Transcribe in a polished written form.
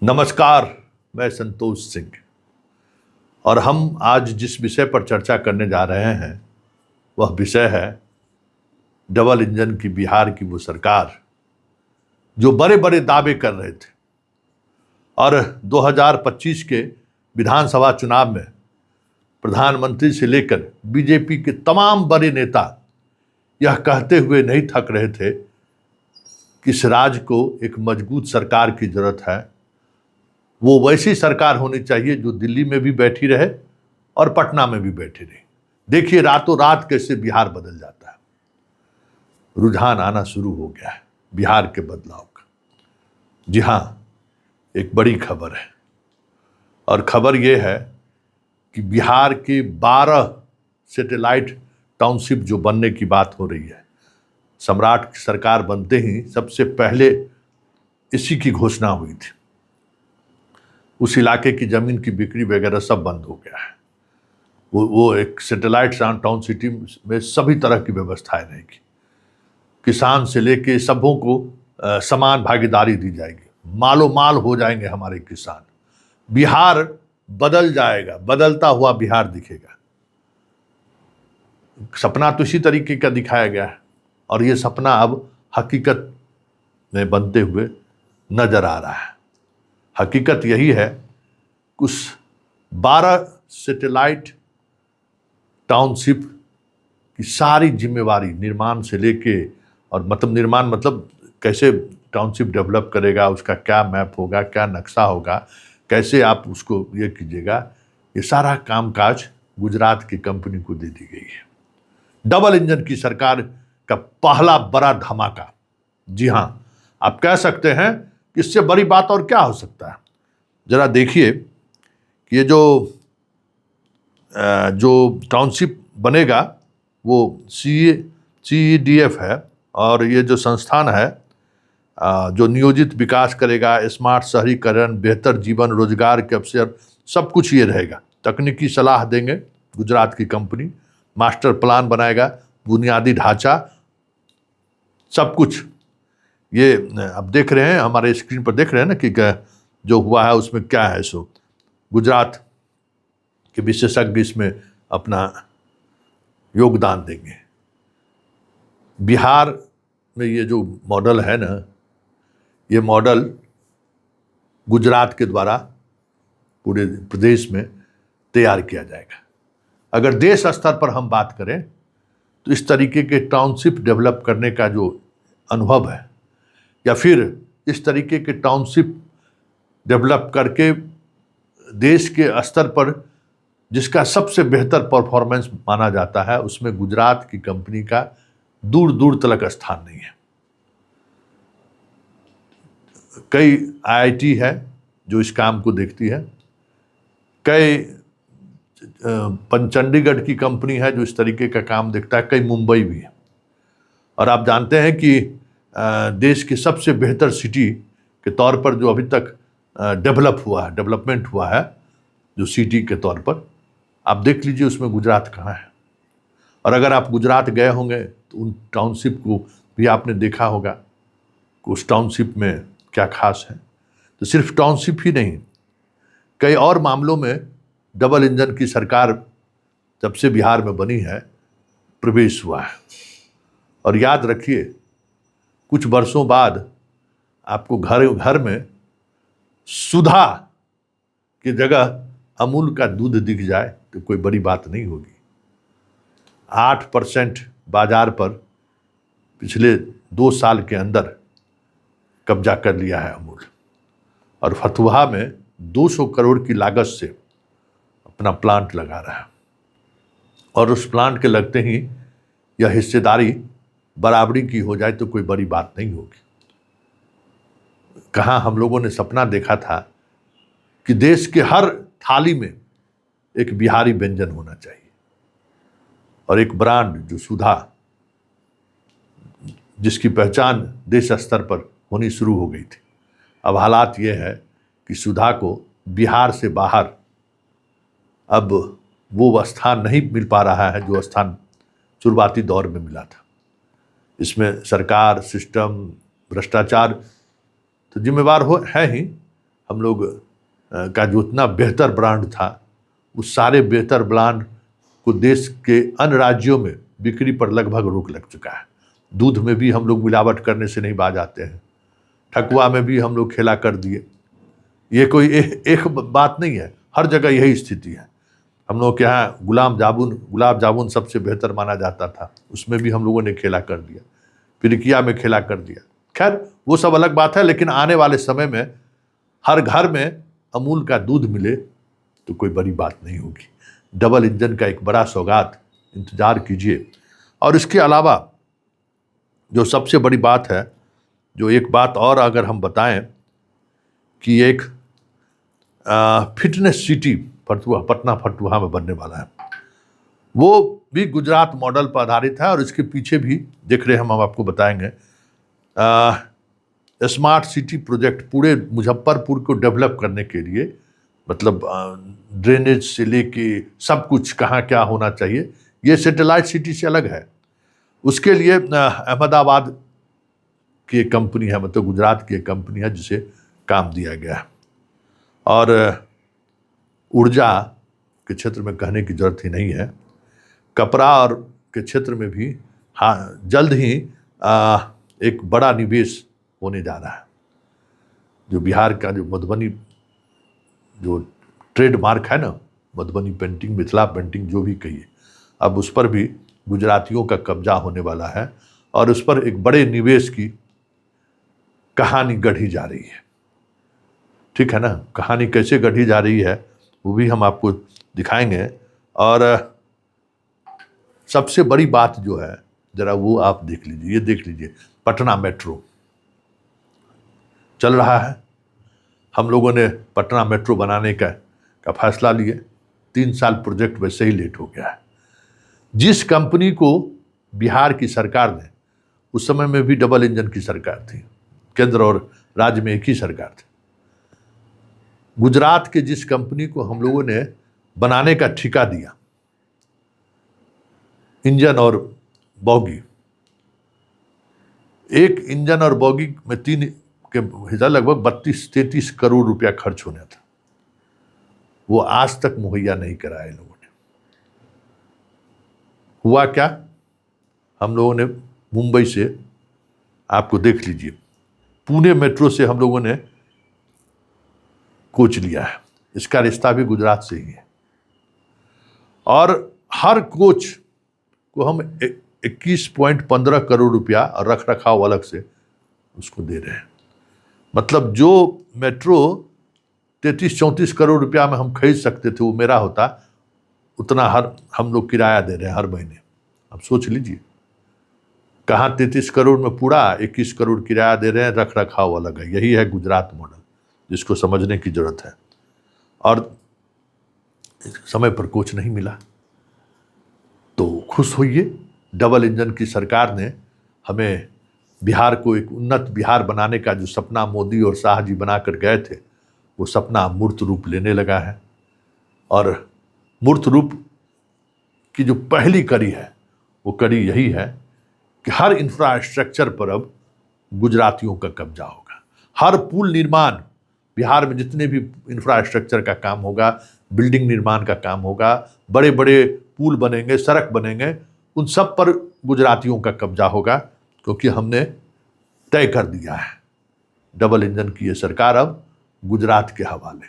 नमस्कार, मैं संतोष सिंह और हम आज जिस विषय पर चर्चा करने जा रहे हैं वह विषय है डबल इंजन की बिहार की वो सरकार जो बड़े बड़े दावे कर रहे थे और 2025 के विधानसभा चुनाव में प्रधानमंत्री से लेकर बीजेपी के तमाम बड़े नेता यह कहते हुए नहीं थक रहे थे कि इस राज्य को एक मजबूत सरकार की जरूरत है। वो वैसी सरकार होनी चाहिए जो दिल्ली में भी बैठी रहे और पटना में भी बैठी रहे। देखिए रातों रात कैसे बिहार बदल जाता है। रुझान आना शुरू हो गया है बिहार के बदलाव का। जी हाँ, एक बड़ी खबर है और खबर ये है कि बिहार के 12 सैटेलाइट टाउनशिप जो बनने की बात हो रही है, सम्राट की सरकार बनते ही सबसे पहले इसी की घोषणा हुई थी। उस इलाके की जमीन की बिक्री वगैरह सब बंद हो गया है। वो एक सैटेलाइट टाउन सिटी में सभी तरह की व्यवस्थाएं रहेगी। किसान से लेके सबों को समान भागीदारी दी जाएगी। मालो माल हो जाएंगे हमारे किसान। बिहार बदल जाएगा, बदलता हुआ बिहार दिखेगा। सपना तो इसी तरीके का दिखाया गया है और ये सपना अब हकीकत में बनते हुए नजर आ रहा है। हकीकत यही है कि उस 12 सैटेलाइट टाउनशिप की सारी जिम्मेवारी निर्माण से लेके और निर्माण कैसे टाउनशिप डेवलप करेगा, उसका क्या मैप होगा, क्या नक्शा होगा, कैसे आप उसको ये कीजिएगा, ये सारा कामकाज गुजरात की कंपनी को दे दी गई है। डबल इंजन की सरकार का पहला बड़ा धमाका। जी हाँ, आप कह सकते हैं कि इससे बड़ी बात और क्या हो सकता है। जरा देखिए कि ये जो टाउनशिप बनेगा वो CEDF है और ये जो संस्थान है जो नियोजित विकास करेगा, स्मार्ट शहरीकरण, बेहतर जीवन, रोजगार के अवसर, सब कुछ ये रहेगा। तकनीकी सलाह देंगे गुजरात की कंपनी, मास्टर प्लान बनाएगा, बुनियादी ढांचा, सब कुछ। ये अब देख रहे हैं, हमारे स्क्रीन पर देख रहे हैं ना कि जो हुआ है उसमें क्या है। सो गुजरात के विशेषज्ञ इसमें अपना योगदान देंगे। बिहार में ये जो मॉडल है ना, ये मॉडल गुजरात के द्वारा पूरे प्रदेश में तैयार किया जाएगा। अगर देश स्तर पर हम बात करें तो इस तरीके के टाउनशिप डेवलप करने का जो अनुभव है या फिर इस तरीके के टाउनशिप डेवलप करके देश के स्तर पर जिसका सबसे बेहतर परफॉर्मेंस माना जाता है, उसमें गुजरात की कंपनी का दूर दूर तक स्थान नहीं है। कई IIT है जो इस काम को देखती है, कई चंडीगढ़ की कंपनी है जो इस तरीके का काम देखता है, कई मुंबई भी है। और आप जानते हैं कि देश की सबसे बेहतर सिटी के तौर पर जो अभी तक डेवलपमेंट हुआ है जो सिटी के तौर पर, आप देख लीजिए उसमें गुजरात कहाँ है। और अगर आप गुजरात गए होंगे तो उन टाउनशिप को भी आपने देखा होगा कि उस टाउनशिप में क्या खास है। तो सिर्फ टाउनशिप ही नहीं, कई और मामलों में डबल इंजन की सरकार जब से बिहार में बनी है प्रवेश हुआ है। और याद रखिए, कुछ वर्षों बाद आपको घर घर में सुधा की जगह अमूल का दूध दिख जाए तो कोई बड़ी बात नहीं होगी। 8% बाजार पर पिछले 2 साल के अंदर कब्जा कर लिया है अमूल और फतुहा में 200 करोड़ की लागत से अपना प्लांट लगा रहा है। और उस प्लांट के लगते ही यह हिस्सेदारी बराबरी की हो जाए तो कोई बड़ी बात नहीं होगी। कहाँ हम लोगों ने सपना देखा था कि देश के हर थाली में एक बिहारी व्यंजन होना चाहिए और एक ब्रांड जो सुधा, जिसकी पहचान देश स्तर पर होनी शुरू हो गई थी। अब हालात ये है कि सुधा को बिहार से बाहर अब वो स्थान नहीं मिल पा रहा है जो स्थान शुरुआती दौर में मिला था। इसमें सरकार, सिस्टम, भ्रष्टाचार तो जिम्मेवार है ही, हम लोग का जो इतना बेहतर ब्रांड था, उस सारे बेहतर ब्रांड को देश के अन्य राज्यों में बिक्री पर लगभग रोक लग चुका है। दूध में भी हम लोग मिलावट करने से नहीं बाज आते हैं, ठकुआ में भी हम लोग खेला कर दिए। ये कोई एक बात नहीं है, हर जगह यही स्थिति है। हम लोग के यहाँ गुलाब जामुन सबसे बेहतर माना जाता था, उसमें भी हम लोगों ने खेला कर दिया, पिरकिया में खेला कर दिया। खैर वो सब अलग बात है, लेकिन आने वाले समय में हर घर में अमूल का दूध मिले तो कोई बड़ी बात नहीं होगी। डबल इंजन का एक बड़ा सौगात इंतजार कीजिए। और इसके अलावा जो सबसे बड़ी बात है, जो एक बात और अगर हम बताएं कि एक फिटनेस सिटी पटना फतुहा में बनने वाला है, वो भी गुजरात मॉडल पर आधारित है। और इसके पीछे भी देख रहे हैं, हम आपको बताएंगे। स्मार्ट सिटी प्रोजेक्ट पूरे मुजफ्फरपुर को डेवलप करने के लिए, मतलब ड्रेनेज से लेके सब कुछ कहाँ क्या होना चाहिए, ये सैटेलाइट सिटी से अलग है। उसके लिए अहमदाबाद की एक कंपनी है, मतलब गुजरात की एक कंपनी है जिसे काम दिया गया है। और ऊर्जा के क्षेत्र में कहने की जरूरत ही नहीं है, कपड़ा और के क्षेत्र में भी हाँ जल्द ही एक बड़ा निवेश होने जा रहा है। जो बिहार का जो मधुबनी जो ट्रेडमार्क है ना, मधुबनी पेंटिंग, मिथिला पेंटिंग, जो भी कहिए, अब उस पर भी गुजरातियों का कब्जा होने वाला है और उस पर एक बड़े निवेश की कहानी गढ़ी जा रही है। ठीक है ना, कहानी कैसे गढ़ी जा रही है वो भी हम आपको दिखाएंगे। और सबसे बड़ी बात जो है, जरा वो आप देख लीजिए, ये देख लीजिए, पटना मेट्रो चल रहा है। हम लोगों ने पटना मेट्रो बनाने का फैसला लिए, 3 साल प्रोजेक्ट वैसे ही लेट हो गया है। जिस कंपनी को बिहार की सरकार ने, उस समय में भी डबल इंजन की सरकार थी, केंद्र और राज्य में एक ही सरकार थी, गुजरात के जिस कंपनी को हम लोगों ने बनाने का ठेका दिया, इंजन और बॉगी, एक इंजन और बॉगी में 3 के हिसाब लगभग 32-33 करोड़ रुपया खर्च होना था, वो आज तक मुहैया नहीं कराए लोगों ने। हुआ क्या, हम लोगों ने मुंबई से, आपको देख लीजिए, पुणे मेट्रो से हम लोगों ने कोच लिया है, इसका रिश्ता भी गुजरात से ही है। और हर कोच को हम 21.15 करोड़ रुपया और रख रखाव अलग से उसको दे रहे हैं। मतलब जो मेट्रो 33-34 करोड़ रुपया में हम खरीद सकते थे, वो मेरा होता, उतना हम लोग किराया दे रहे हैं हर महीने। अब सोच लीजिए, कहाँ 33 करोड़ में पूरा, 21 करोड़ किराया दे रहे हैं, रख रखाव अलग है। यही है गुजरात मॉडल, जिसको समझने की जरूरत है। और समय पर कोच नहीं मिला तो खुश होइए, डबल इंजन की सरकार ने हमें बिहार को एक उन्नत बिहार बनाने का जो सपना मोदी और शाह जी बना कर गए थे, वो सपना मूर्त रूप लेने लगा है। और मूर्त रूप की जो पहली कड़ी है, वो कड़ी यही है कि हर इंफ्रास्ट्रक्चर पर अब गुजरातियों का कब्जा होगा। हर पुल निर्माण, बिहार में जितने भी इंफ्रास्ट्रक्चर का काम होगा, बिल्डिंग निर्माण का काम होगा, बड़े बड़े पुल बनेंगे, सड़क बनेंगे, उन सब पर गुजरातियों का कब्जा होगा, क्योंकि हमने तय कर दिया है डबल इंजन की ये सरकार अब गुजरात के हवाले।